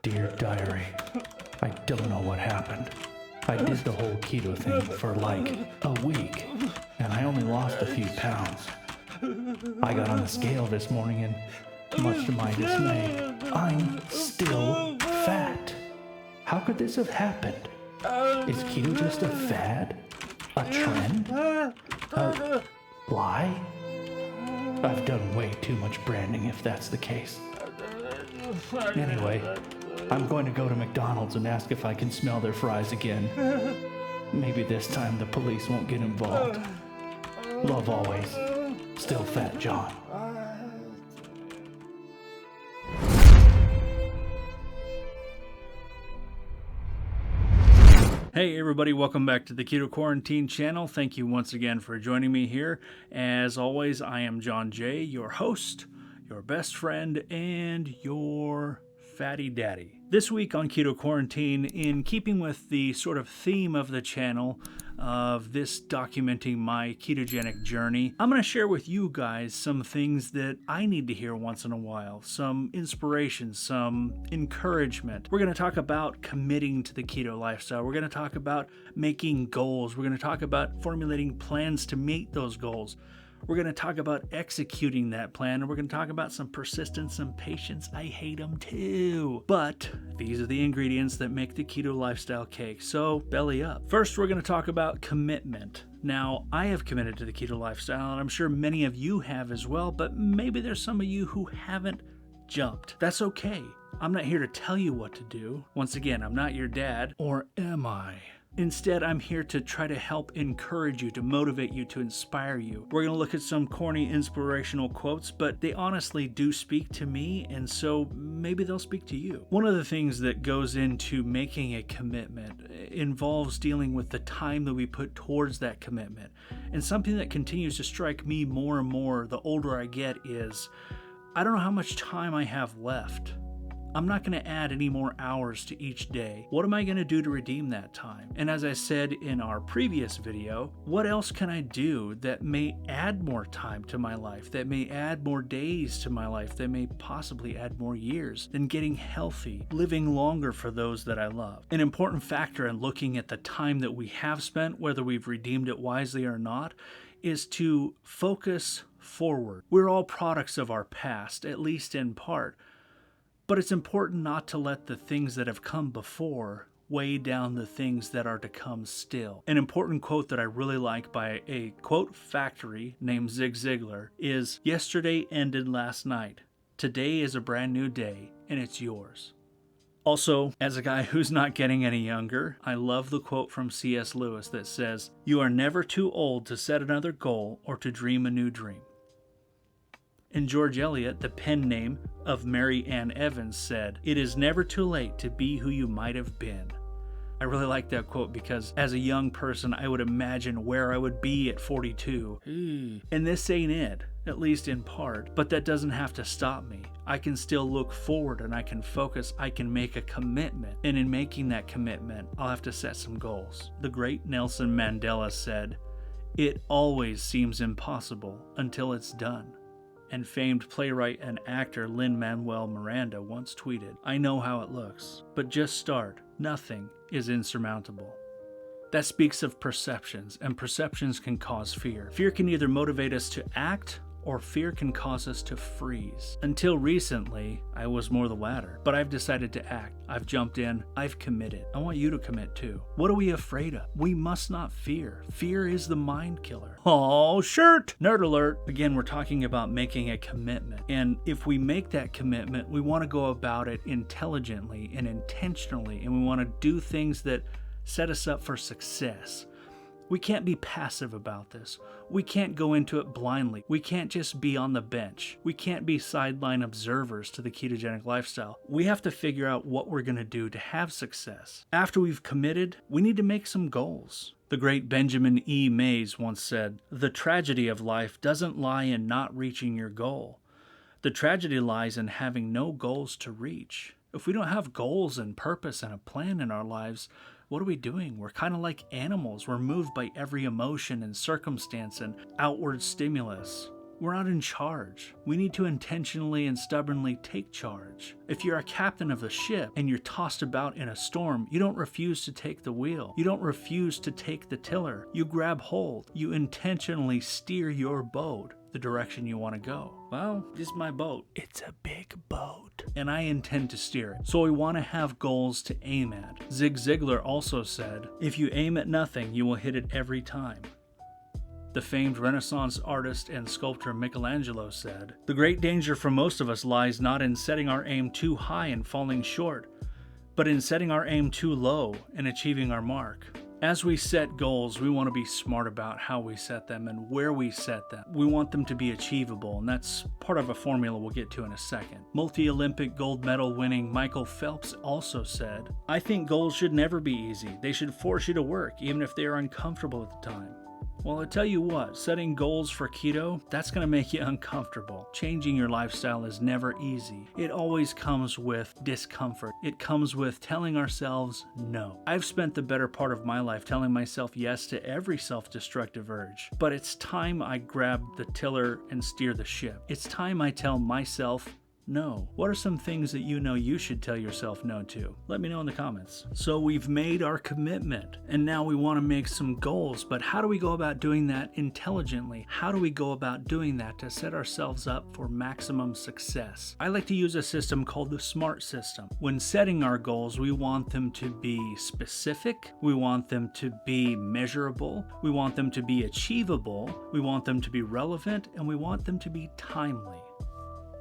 Dear Diary, I don't know what happened. I did the whole keto thing for like a week, and I only lost a few pounds. I got on the scale this morning and, much to my dismay, I'm still fat. How could this have happened? Is keto just a fad? A trend? A lie? I've done way too much branding if that's the case. Anyway, I'm going to go to McDonald's and ask if I can smell their fries again. Maybe this time the police won't get involved. Love always. Still Fat John. Hey everybody, welcome back to the Keto Quarantine channel. Thank you once again for joining me here. As always, I am Jon Jay, your host, your best friend, and your fatty daddy. This week on Keto Quarantine, in keeping with the sort of theme of the channel of this documenting my ketogenic journey, I'm going to share with you guys some things that I need to hear once in a while, some inspiration, some encouragement. We're going to talk about committing to the keto lifestyle. We're going to talk about making goals. We're going to talk about formulating plans to meet those goals. We're going to talk about executing that plan, and we're going to talk about some persistence and patience. I hate them too. But these are the ingredients that make the keto lifestyle cake, so belly up. First, we're going to talk about commitment. Now, I have committed to the keto lifestyle, and I'm sure many of you have as well, but maybe there's some of you who haven't jumped. That's okay. I'm not here to tell you what to do. Once again, I'm not your dad, or am I? Instead, I'm here to try to help encourage you, to motivate you, to inspire you. We're going to look at some corny inspirational quotes, but they honestly do speak to me, and so maybe they'll speak to you. One of the things that goes into making a commitment involves dealing with the time that we put towards that commitment. And something that continues to strike me more and more the older I get is, I don't know how much time I have left. I'm not going to add any more hours to each day. What am I going to do to redeem that time? And as I said in our previous video, what else can I do that may add more time to my life, that may add more days to my life, that may possibly add more years than getting healthy, living longer for those that I love? An important factor in looking at the time that we have spent, whether we've redeemed it wisely or not, is to focus forward. We're all products of our past, at least in part. But it's important not to let the things that have come before weigh down the things that are to come still. An important quote that I really like by a quote factory named Zig Ziglar is, "Yesterday ended last night. Today is a brand new day, and it's yours." Also, as a guy who's not getting any younger, I love the quote from C.S. Lewis that says, "You are never too old to set another goal or to dream a new dream." And George Eliot, the pen name of Mary Ann Evans, said, "It is never too late to be who you might have been." I really like that quote because as a young person, I would imagine where I would be at 42. And this ain't it, at least in part, but that doesn't have to stop me. I can still look forward and I can focus, I can make a commitment. And in making that commitment, I'll have to set some goals. The great Nelson Mandela said, "It always seems impossible until it's done." And famed playwright and actor Lin-Manuel Miranda once tweeted, "I know how it looks, but just start. Nothing is insurmountable." That speaks of perceptions, and perceptions can cause fear. Fear can either motivate us to act, or fear can cause us to freeze. Until recently, I was more the latter, but I've decided to act. I've jumped in. I've committed. I want you to commit too. What are we afraid of? We must not fear. Fear is the mind killer. Oh, shirt! Nerd alert! Again, we're talking about making a commitment. And if we make that commitment, we want to go about it intelligently and intentionally, and we want to do things that set us up for success. We can't be passive about this. We can't go into it blindly. We can't just be on the bench. We can't be sideline observers to the ketogenic lifestyle. We have to figure out what we're going to do to have success. After we've committed, we need to make some goals. The great Benjamin E. Mays once said, "The tragedy of life doesn't lie in not reaching your goal. The tragedy lies in having no goals to reach." If we don't have goals and purpose and a plan in our lives, what are we doing? We're kind of like animals. We're moved by every emotion and circumstance and outward stimulus. We're not in charge. We need to intentionally and stubbornly take charge. If you're a captain of the ship and you're tossed about in a storm, you don't refuse to take the wheel. You don't refuse to take the tiller. You grab hold. You intentionally steer your boat the direction you want to go. Well, this is my boat. It's a big boat, and I intend to steer it. So we want to have goals to aim at. Zig Ziglar also said, if you aim at nothing, you will hit it every time. The famed Renaissance artist and sculptor Michelangelo said, the great danger for most of us lies not in setting our aim too high and falling short, but in setting our aim too low and achieving our mark. As we set goals, we want to be smart about how we set them and where we set them. We want them to be achievable, and that's part of a formula we'll get to in a second. Multi-Olympic gold medal winning Michael Phelps also said, I think goals should never be easy. They should force you to work, even if they are uncomfortable at the time. Well, I tell you what, setting goals for keto, that's going to make you uncomfortable. Changing your lifestyle is never easy. It always comes with discomfort. It comes with telling ourselves no. I've spent the better part of my life telling myself yes to every self-destructive urge. But it's time I grab the tiller and steer the ship. It's time I tell myself no. What are some things that you know you should tell yourself no to? Let me know in the comments. So we've made our commitment, and now we want to make some goals, but how do we go about doing that intelligently? How do we go about doing that to set ourselves up for maximum success? I like to use a system called the S.M.A.R.T system. When setting our goals, we want them to be specific, we want them to be measurable, we want them to be achievable, we want them to be relevant, and we want them to be timely.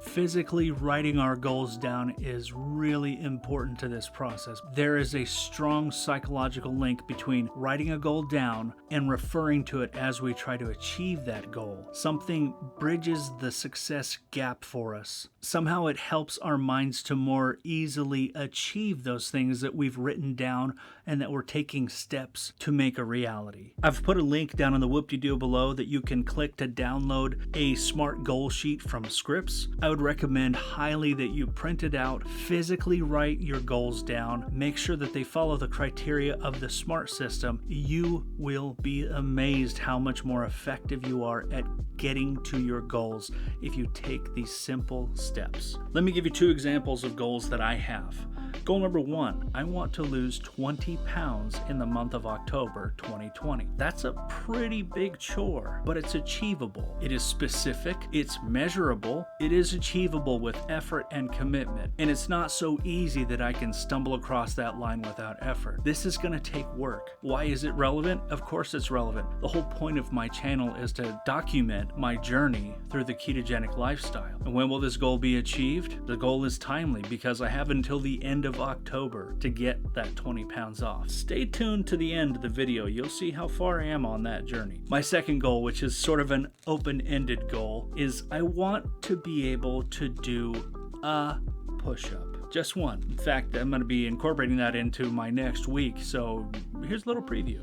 Physically writing our goals down is really important to this process. There is a strong psychological link between writing a goal down and referring to it as we try to achieve that goal. Something bridges the success gap for us. Somehow it helps our minds to more easily achieve those things that we've written down and that we're taking steps to make a reality. I've put a link down in the whoop-de-doo below that you can click to download a SMART goal sheet from Scripps. I would recommend highly that you print it out, physically write your goals down, make sure that they follow the criteria of the SMART system. You will be amazed how much more effective you are at getting to your goals if you take these simple steps. Let me give you 2 examples of goals that I have. Goal number 1, I want to lose 20 pounds in the month of October 2020. That's a pretty big chore, but it's achievable. It is specific, it's measurable, it is achievable with effort and commitment, and it's not so easy that I can stumble across that line without effort. This is going to take work. Why is it relevant? Of course it's relevant. The whole point of my channel is to document my journey through the ketogenic lifestyle. And when will this goal be achieved? The goal is timely because I have until the end of October to get that 20 pounds off. Stay tuned to the end of the video. You'll see how far I am on that journey. My second goal, which is sort of an open-ended goal, is I want to be able to do a push-up. Just one. In fact, I'm going to be incorporating that into my next week, so here's a little preview.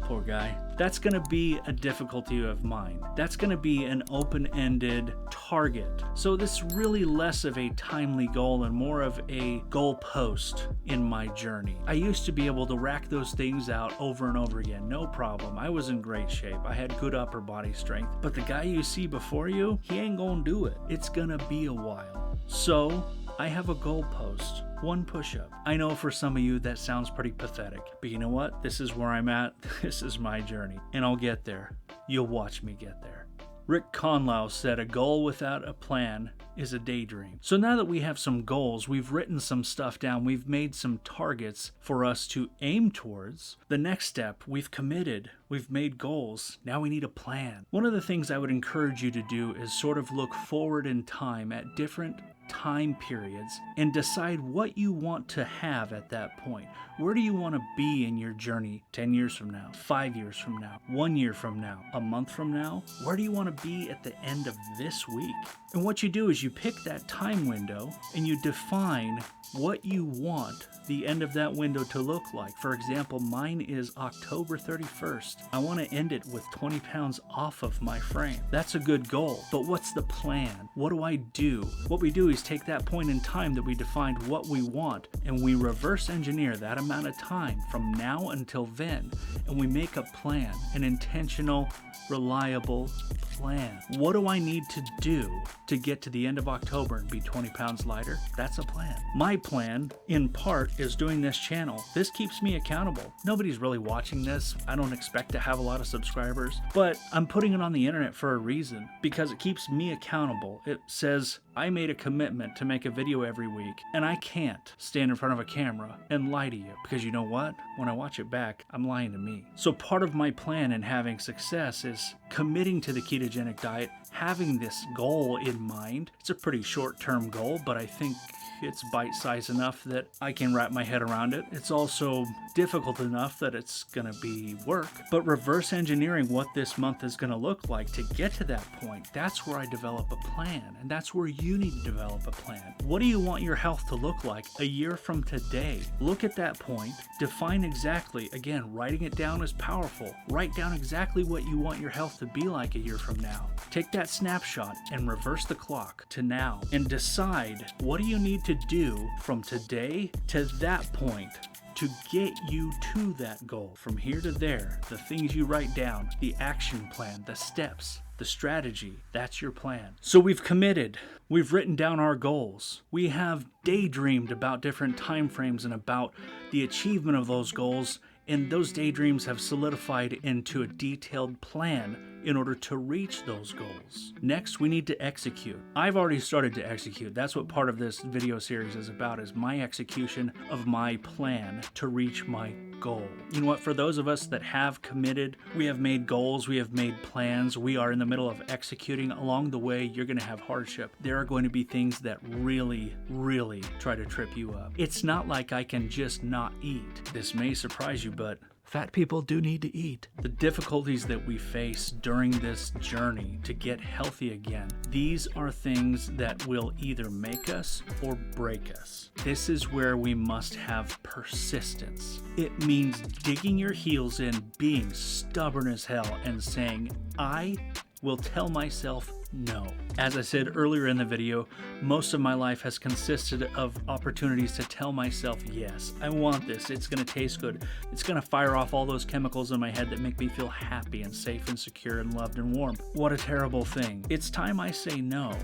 Poor guy. That's going to be a difficulty of mine. That's going to be an open-ended target. So this is really less of a timely goal and more of a goalpost in my journey. I used to be able to rack those things out over and over again, no problem. I was in great shape. I had good upper body strength. But the guy you see before you, he ain't gonna do it. It's gonna be a while. So I have a goalpost. 1 push-up. I know for some of you that sounds pretty pathetic, but you know what? This is where I'm at. This is my journey, and I'll get there. You'll watch me get there. Rick Conlow said a goal without a plan is a daydream. So now that we have some goals, we've written some stuff down, we've made some targets for us to aim towards. The next step, we've committed, we've made goals, now we need a plan. One of the things I would encourage you to do is sort of look forward in time at different time periods and decide what you want to have at that point. Where do you want to be in your journey 10 years from now, 5 years from now, 1 year from now, a month from now? Where do you want to be at the end of this week? And what you do is you pick that time window and you define what you want the end of that window to look like. For example, mine is October 31st. I want to end it with 20 pounds off of my frame. That's a good goal, but what's the plan? What do I do? What we do is take that point in time that we defined what we want, and we reverse engineer that amount of time from now until then, and we make a plan, an intentional, reliable plan. What do I need to do to get to the end of October and be 20 pounds lighter? That's a plan. My plan, in part, is doing this channel. This keeps me accountable. Nobody's really watching this. I don't expect to have a lot of subscribers, but I'm putting it on the internet for a reason, because it keeps me accountable. It says I made a commitment to make a video every week, and I can't stand in front of a camera and lie to you, because you know what? When I watch it back, I'm lying to me. So part of my plan in having success is committing to the ketogenic diet, having this goal in mind. It's a pretty short-term goal, but I think it's bite-sized enough that I can wrap my head around it. It's also difficult enough that it's gonna be work. But reverse engineering what this month is gonna look like to get to that point, that's where I develop a plan, and that's where you need to develop a plan. What do you want your health to look like a year from today? Look at that point, define exactly, again, writing it down is powerful. Write down exactly what you want your health to be like a year from now. Take that snapshot and reverse the clock to now, and decide what do you need to do from today to that point to get you to that goal. From here to there, the things you write down, the action plan, the steps, the strategy, that's your plan. So we've committed, we've written down our goals, we have daydreamed about different time frames and about the achievement of those goals, and those daydreams have solidified into a detailed plan in order to reach those goals. Next, we need to execute. I've already started to execute. That's what part of this video series is about, is my execution of my plan to reach my goal. You know what? For those of us that have committed, we have made goals, we have made plans, we are in the middle of executing. Along the way, you're going to have hardship. There are going to be things that really, really try to trip you up. It's not like I can just not eat. This may surprise you, but fat people do need to eat. The difficulties that we face during this journey to get healthy again, these are things that will either make us or break us. This is where we must have persistence. It means digging your heels in, being stubborn as hell, and saying, I will tell myself no. As I said earlier in the video, most of my life has consisted of opportunities to tell myself, yes, I want this, it's gonna taste good, it's gonna fire off all those chemicals in my head that make me feel happy and safe and secure and loved and warm. What a terrible thing. It's time I say no.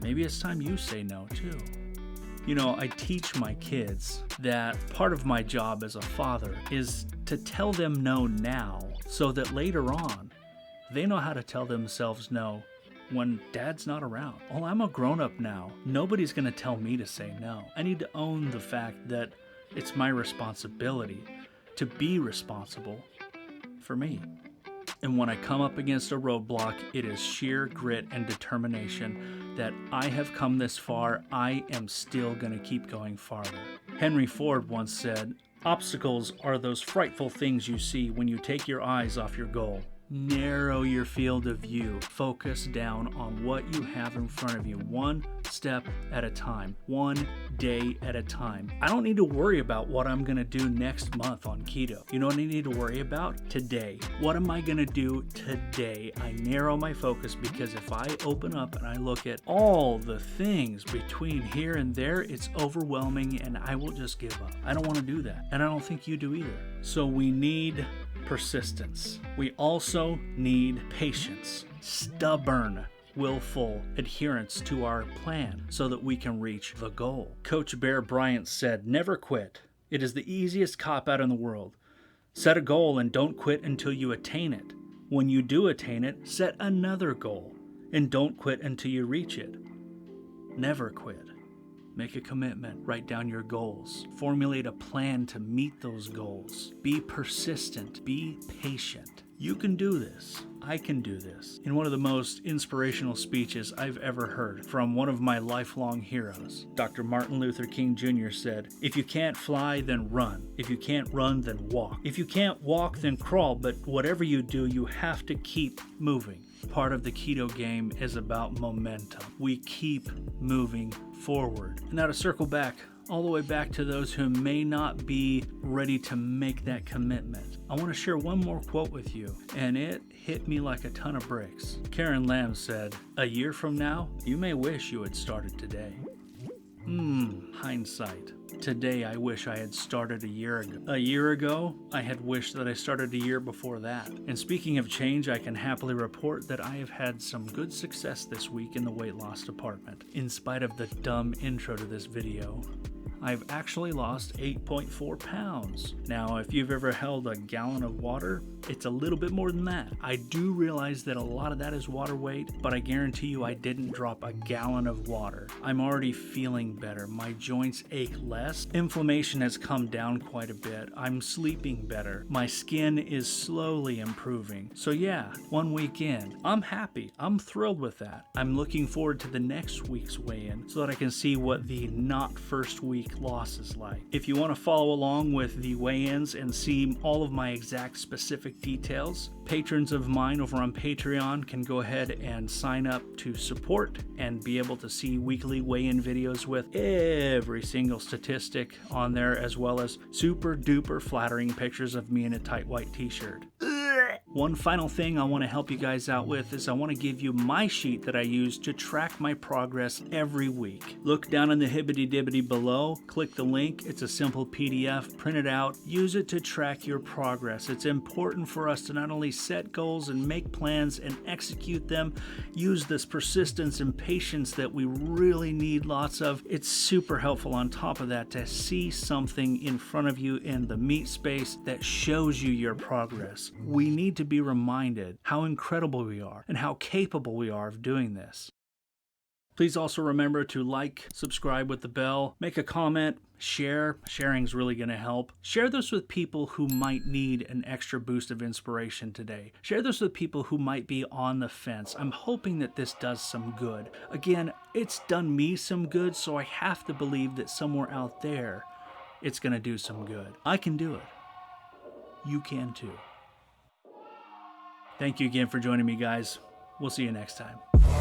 Maybe it's time you say no too. You know, I teach my kids that part of my job as a father is to tell them no now, so that later on, they know how to tell themselves no when dad's not around. Oh, I'm a grown-up now. Nobody's gonna tell me to say no. I need to own the fact that it's my responsibility to be responsible for me. And when I come up against a roadblock, it is sheer grit and determination that I have come this far, I am still gonna keep going farther. Henry Ford once said, obstacles are those frightful things you see when you take your eyes off your goal. Narrow your field of view. Focus down on what you have in front of you, one step at a time, one day at a time. I don't need to worry about what I'm gonna do next month on keto. You know what I need to worry about? Today. What am I gonna do today? I narrow my focus, because if I open up and I look at all the things between here and there, it's overwhelming and I will just give up. I don't want to do that, and I don't think you do either. So we need persistence. We also need patience, stubborn, willful adherence to our plan so that we can reach the goal. Coach Bear Bryant said, never quit. It is the easiest cop-out in the world. Set a goal and don't quit until you attain it. When you do attain it, set another goal and don't quit until you reach it. Never quit. Make a commitment, write down your goals, formulate a plan to meet those goals. Be persistent, be patient. You can do this. I can do this. In one of the most inspirational speeches I've ever heard from one of my lifelong heroes, Dr. Martin Luther King Jr. said, "If you can't fly, then run. If you can't run, then walk. If you can't walk, then crawl. But whatever you do, you have to keep moving." Part of the keto game is about momentum. We keep moving forward. And now to circle back, all the way back to those who may not be ready to make that commitment, I want to share one more quote with you, and it hit me like a ton of bricks. Karen Lamb said, "A year from now, you may wish you had started today." Hindsight. Today I wish I had started a year ago. A year ago, I had wished that I started a year before that. And speaking of change, I can happily report that I have had some good success this week in the weight loss department. In spite of the dumb intro to this video, I've actually lost 8.4 pounds. Now, if you've ever held a gallon of water, it's a little bit more than that. I do realize that a lot of that is water weight, but I guarantee you I didn't drop a gallon of water. I'm already feeling better. My joints ache less. Inflammation has come down quite a bit. I'm sleeping better. My skin is slowly improving. So yeah, 1 week in, I'm happy. I'm thrilled with that. I'm looking forward to the next week's weigh-in so that I can see what the not first week loss is like. If you want to follow along with the weigh-ins and see all of my exact specific details, patrons of mine over on Patreon can go ahead and sign up to support and be able to see weekly weigh-in videos with every single statistic on there, as well as super duper flattering pictures of me in a tight white t-shirt. One final thing I want to help you guys out with is I want to give you my sheet that I use to track my progress every week. Look down in the hibbity-dibbity below, click the link. It's a simple PDF, print it out, use it to track your progress. It's important for us to not only set goals and make plans and execute them, use this persistence and patience that we really need lots of. It's super helpful on top of that to see something in front of you in the meat space that shows you your progress. We need to be reminded how incredible we are and how capable we are of doing this. Please also remember to like, subscribe with the bell, make a comment, share. Sharing's really going to help. Share this with people who might need an extra boost of inspiration today. Share this with people who might be on the fence. I'm hoping that this does some good. Again, it's done me some good, so I have to believe that somewhere out there it's going to do some good. I can do it. You can too. Thank you again for joining me, guys. We'll see you next time.